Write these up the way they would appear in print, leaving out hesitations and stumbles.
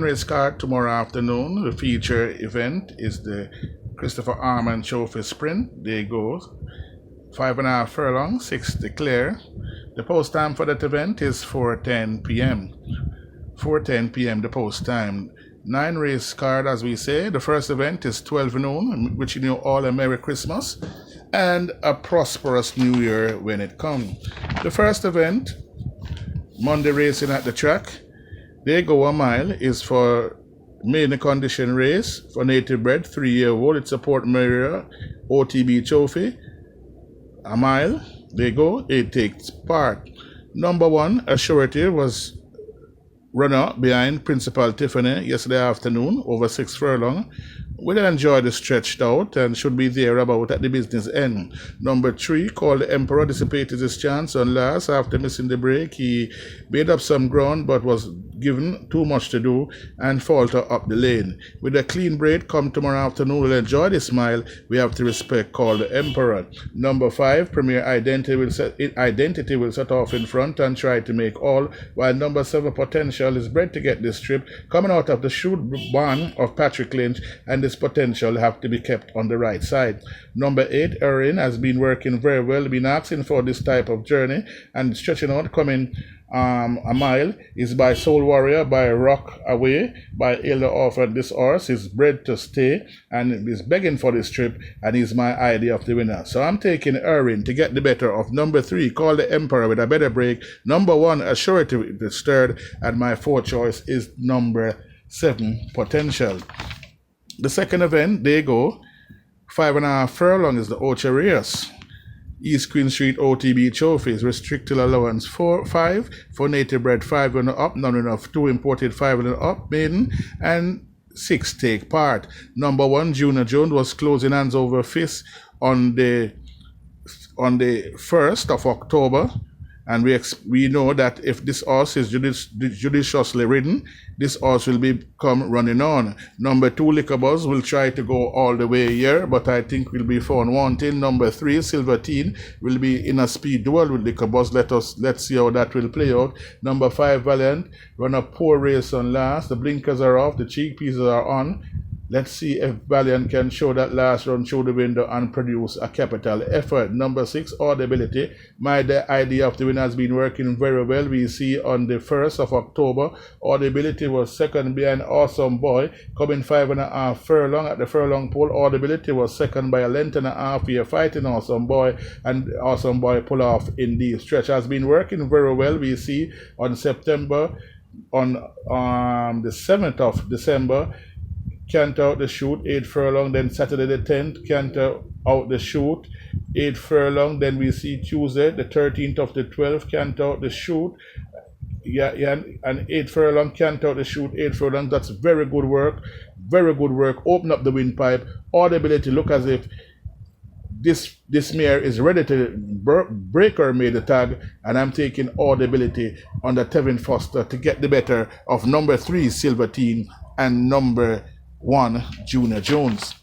Race card tomorrow afternoon. The feature event is the Christopher Arman Trophy Sprint. They go 5.5 furlong, 6 declare. The post time for that event is 4:10 p.m. 4:10 p.m. the post time. 9 race card, as we say. The first event is 12 noon, wishing you all a Merry Christmas and a prosperous New Year when it comes. The first event, Monday racing at the track. They go a mile, is for maiden condition race for native bred 3-year-old. It's a Port Maria OTB trophy. A mile, they go, it takes part. Number 1, Assurity, was runner behind Principal Tiffany yesterday afternoon over 6 furlong. We'll enjoy the stretched out and should be there about at the business end. Number 3, called the Emperor, dissipated his chance on last after missing the break. He made up some ground but was given too much to do and falter up the lane. With a clean break come tomorrow afternoon, we'll enjoy the smile. We have to respect called the Emperor. Number 5, Premier Identity will set off in front and try to make all, while number 7, Potential, is bred to get this trip coming out of the shoot barn of Patrick Lynch, and this potential have to be kept on the right side. Number 8, Erin, has been working very well, been asking for this type of journey and stretching out, coming a mile, is by Soul Warrior, by Rock Away, by Elder Offered. This horse is bred to stay and is begging for this trip, and is my idea of the winner. So I'm taking Erin to get the better of number 3, Call the Emperor, with a better break. Number 1, Assurity, the third, and my 4th choice is number 7, Potential. The second event, they go 5.5 furlong, is the Ocho Rios East Queen Street OTB trophies. Restricted allowance 5 for native bred 5 and up, none enough 2 imported 5 and up, maiden, and 6 take part. Number 1, Junior Jones, was closing hands over fist on the 1st of October. And we know that if this horse is judiciously ridden, this horse will become running on. Number 2, Liquor Buzz, will try to go all the way here, but I think will be found wanting. Number 3, Silver Teen, will be in a speed duel with Liquor Buzz. Let's see how that will play out. Number 5, Valiant, run a poor race on last. The blinkers are off, the cheek pieces are on. Let's see if Valiant can show that last run through the window and produce a capital effort. Number 6, Audibility. The idea of the winner has been working very well. We see on the 1st of October, Audibility was second behind Awesome Boy, coming 5.5 furlong. At the furlong pole, Audibility was second by a length and a half here, fighting Awesome Boy, and Awesome Boy pull off in the stretch. Has been working very well. We see on September, on the 7th of December, canter out the shoot, 8 furlong. Then Saturday the 10th, canter out the shoot, 8 furlong. Then we see Tuesday the 13th of the 12th, canter out the shoot, and 8 furlong, canter out the shoot, 8 furlong. That's very good work, very good work. Open up the windpipe. Audibility look as if this mare is ready to break her maiden tag, and I'm taking Audibility under Tevin Foster to get the better of number 3, Silver Teen, and number 1, Junior Jones.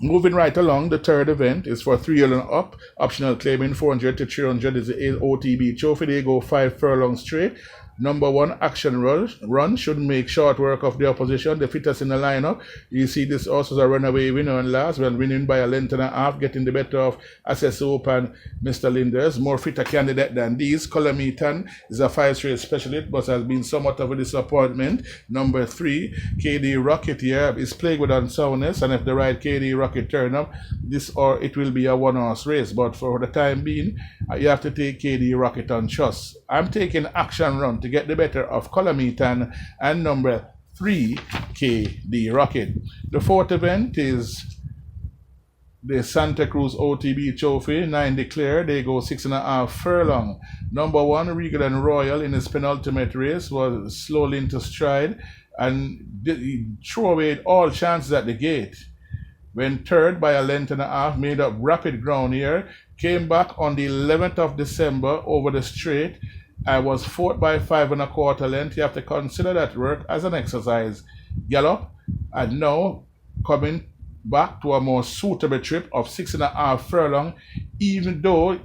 Moving right along, the third event is for 3 year and up. Optional claiming 400 to 300 is the OTB trophy. They go 5 furlongs straight. Number 1, Action Run should make short work of the opposition, the fittest in the lineup. You see this also is a runaway winner and last, well, winning by a length and a half, getting the better of Access Hope and Mr. Linders. More fitter candidate than these. Colometan is a 5-straight specialist, but has been somewhat of a disappointment. Number 3, KD Rocket here is plagued with unsoundness, and if the right KD Rocket turn up, it will be a 1-horse race. But for the time being, you have to take KD Rocket on trust. I'm taking Action Run to get the better of Colometan and number 3, KD Rocket. The fourth event is the Santa Cruz OTB Trophy, 9 declare. They go 6.5 furlong. Number 1, Regal and Royal, in his penultimate race, was slowly into stride and threw away all chances at the gate. When third by a length and a half, made up rapid ground here, came back on the 11th of December over the straight. I was fourth by 5 1/4 length. You have to consider that work as an exercise. Gallop, and now coming back to a more suitable trip of 6.5 furlong, even though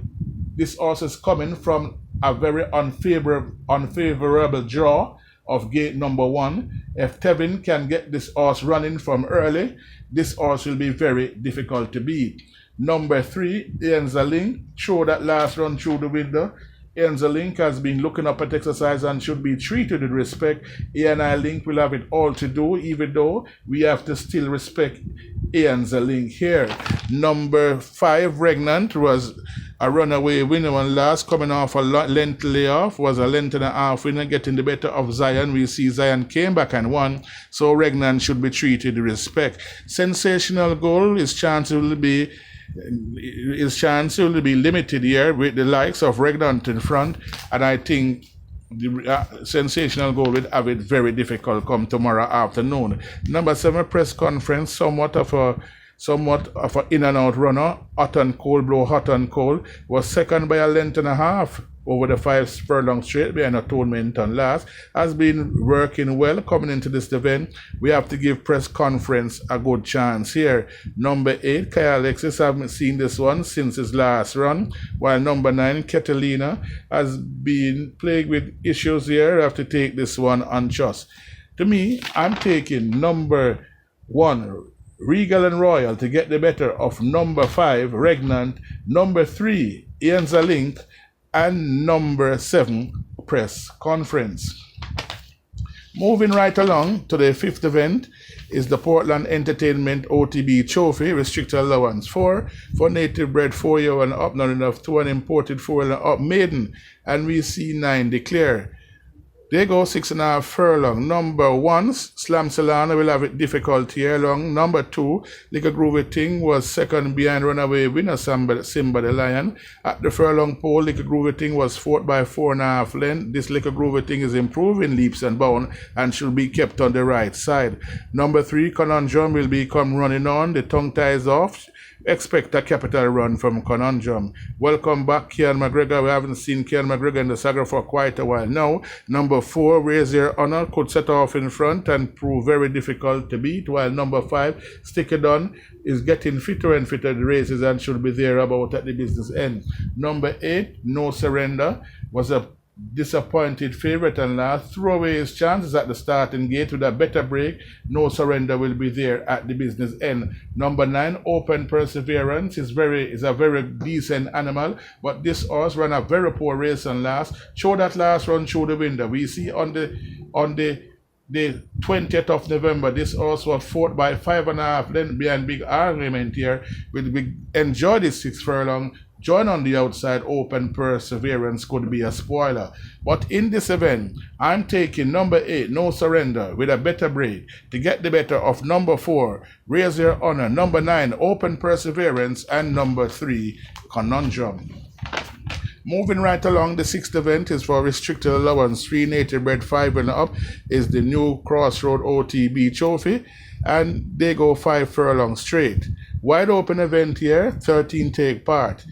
this horse is coming from a very unfavorable draw of gate number 1. If Tevin can get this horse running from early, this horse will be very difficult to beat. Number 3, Enza Link, throw that last run through the window. Enza Link has been looking up at exercise and should be treated with respect. ANI Link will have it all to do, even though we have to still respect Enza Link here. Number 5, Regnant, was a runaway winner one last, coming off a length layoff, was a length and a half winner, getting the better of Zion. We see Zion came back and won, so Regnant should be treated with respect. Sensational Goal, his chance will be limited here with the likes of Regnant in front, and I think the Sensational Goal will have it very difficult come tomorrow afternoon. Number 7, Press Conference, somewhat of an in and out runner, hot and cold, blow hot and cold, was second by a length and a half over the 5 furlong straight behind Atonement on last, has been working well coming into this event. We have to give Press Conference a good chance here. Number 8, Kai Alexis, haven't seen this one since his last run, while number 9, Catalina, has been plagued with issues here. I have to take this one on trust. To me, I'm taking number 1, Regal and Royal, to get the better of number 5, Regnant, number 3, Enza Link, and number 7, Press Conference. Moving right along to the 5th event is the Portland Entertainment OTB Trophy, restricted allowance 4 for native bred 4-year and up, not enough 2, and imported 4 and up maiden, and we see 9 declare. They go 6.5 furlong. Number 1, Slam Solana, will have it difficult here long. Number 2, Liquor Groovy Thing, was second behind runaway winner Simba the Lion. At the furlong pole, Liquor Groovy Thing was 4th by 4.5 length. This Liquor Groovy Thing is improving leaps and bounds and should be kept on the right side. Number 3, Conundrum, will become running on. The tongue ties off. Expect a capital run from Conundrum. Welcome back, Kian McGregor. We haven't seen Kian McGregor in the saga for quite a while now. Number 4, Raise Your Honor, could set off in front and prove very difficult to beat, while number 5, Stick It On, is getting fitter and fitter the races and should be there about at the business end. Number 8, No Surrender, was a disappointed favorite and last, threw away his chances at the starting gate. With a better break, No Surrender will be there at the business end. Number 9, Open Perseverance, is a very decent animal, but this horse ran a very poor race and last. Show that last run through the window. We see on the 20th of November, this horse was 4th by 5.5 lengths behind big argument here. We enjoy this 6 furlong. Join on the outside, Open Perseverance could be a spoiler. But in this event, I'm taking number 8, No Surrender, with a better break to get the better of number 4, Raise Your Honor, number 9, Open Perseverance, and number 3, Conundrum. Moving right along, the 6th event is for restricted allowance 3 native bred 5 and up, is the new Crossroad OTB Trophy, and they go 5 furlong straight. Wide open event here, 13 take part.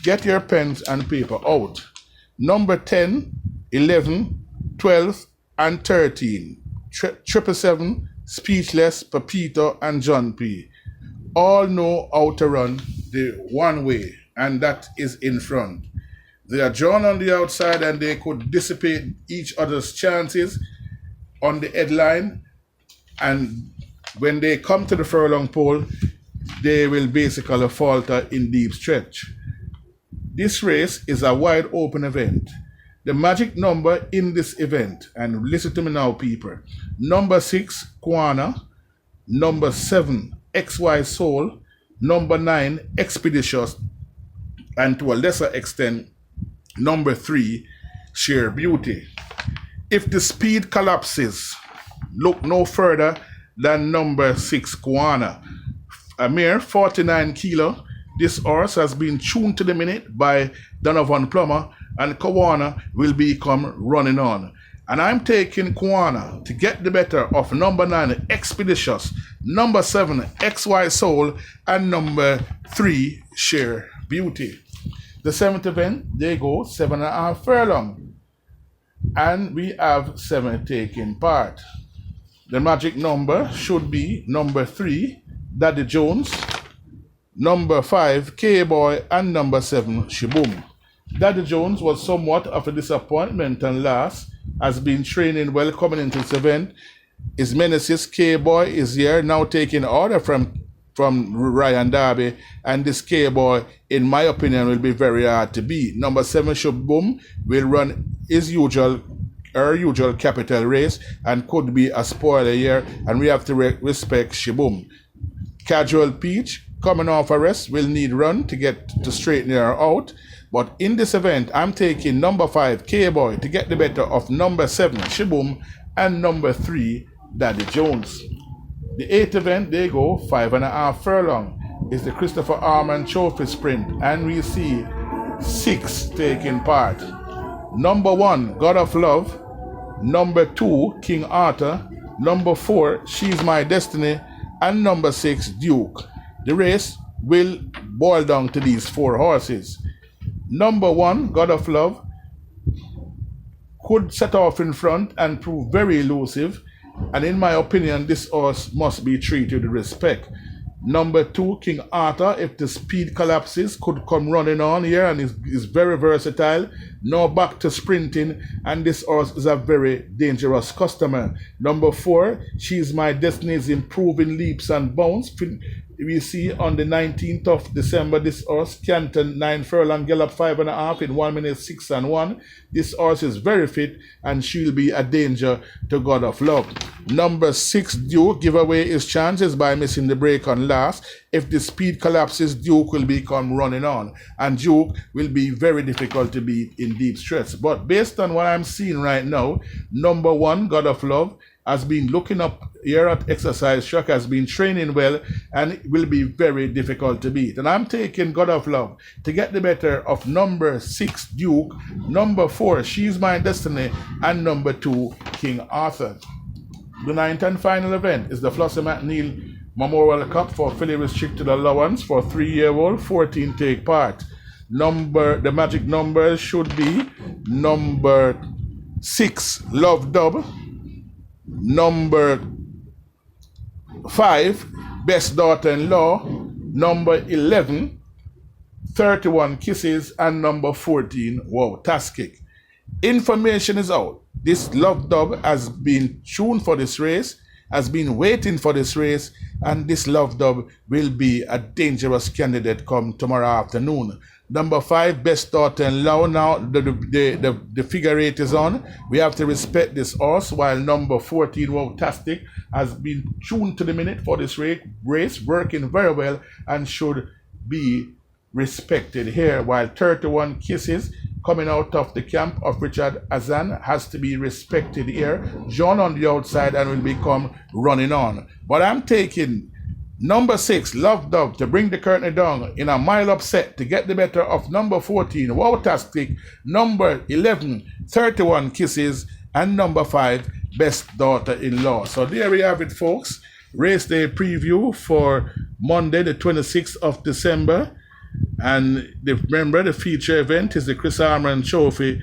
Get your pens and paper out. Number 10, 11, 12, and 13. 777, Speechless, Papito, and John P. All know how to run the one way, and that is in front. They are drawn on the outside and they could dissipate each other's chances on the headline, and when they come to the furlong pole, they will basically falter in deep stretch. This race is a wide open event. The magic number in this event, and listen to me now, people, number 6, Caymanas, number 7, XY Soul, number 9, Expeditious, and to a lesser extent, number 3, Sheer Beauty. If the speed collapses, look no further than number 6, Caymanas. A mere 49 kilo, this horse has been tuned to the minute by Donovan Plummer, and Caymanas will become running on. And I'm taking Caymanas to get the better of number 9, Expeditious, number 7, XY Soul, and number 3, Sheer Beauty. The 7th event, they go 7.5 furlong. And we have 7 taking part. The magic number should be number 3, Daddy Jones, number 5, K-Boy, and number 7, Shiboom. Daddy Jones was somewhat of a disappointment and last, has been training well coming into this event. His Menesis K-Boy is here now taking order from Ryan Darby, and this K-Boy, in my opinion, will be very hard to beat. Number 7 Shaboom will run her usual capital race and could be a spoiler here, and we have to respect Shaboom. Casual Peach, coming off a rest, will need run to get to straighten her out. But in this event, I'm taking number 5 K-Boy to get the better of number 7 Shaboom and number 3 Daddy Jones. The 8th event, they go 5.5 furlong. Is the Christopher Armand Trophy Sprint, and we see 6 taking part. Number 1, God of Love. Number 2, King Arthur. Number 4, She's My Destiny. And number 6, Duke. The race will boil down to these 4 horses. Number 1, God of Love, could set off in front and prove very elusive. And in my opinion, this horse must be treated with respect. Number 2, King Arthur, if the speed collapses, could come running on here and is very versatile. Now back to sprinting, and this horse is a very dangerous customer. Number 4, She's My Destiny, is improving leaps and bounds. We see on the 19th of December, this horse, Canton 9 furlong, gallop 5.5 in 1 minute 6 and 1. This horse is very fit, and she'll be a danger to God of Love. Number 6, Duke, give away his chances by missing the break on last. If the speed collapses, Duke will become running on, and Duke will be very difficult to beat in deep stretch. But based on what I'm seeing right now, number 1, God of Love, has been looking up here at exercise track, has been training well, and it will be very difficult to beat. And I'm taking God of Love to get the better of number 6, Duke, number 4, She's My Destiny, and number 2, King Arthur. The 9th and final event is the Flossie McNeil Memorial Cup for filly restricted allowance for 3-year-old. 14 take part. The magic numbers should be number 6, Love Dub, number 5, Best Daughter-in-Law, number 11, 31 Kisses, and number 14, Wow Taskic. Information is out. This Love Dub has been tuned for this race, has been waiting for this race, and this Love Dub will be a dangerous candidate come tomorrow afternoon. Number 5, Best Daughter-in-Law. Now the figure 8 is on. We have to respect this horse, while number 14, Wowtastic, has been tuned to the minute for this race, working very well and should be respected here, while 31 Kisses, coming out of the camp of Richard Azan, has to be respected here. John on the outside and will become running on. But I'm taking number 6, Love Dove, to bring the curtain down in a mile upset to get the better of number 14, Wowtastic, number 11, 31 Kisses, and number 5, Best Daughter-in-Law. So there we have it, folks. Race day preview for Monday, the 26th of December. And remember, the feature event is the Chris Armand Trophy.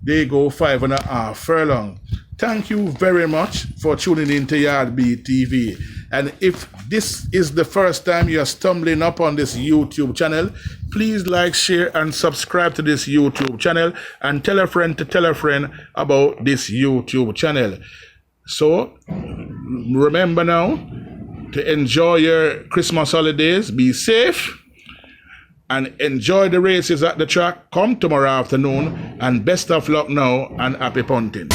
They go 5.5 furlong. Thank you very much for tuning in to Yardbeat TV. And if this is the first time you're stumbling up on this YouTube channel, please like, share, and subscribe to this YouTube channel, and tell a friend to tell a friend about this YouTube channel. So remember now to enjoy your Christmas holidays. Be safe and enjoy the races at the track. Come tomorrow afternoon, and best of luck now, and happy punting.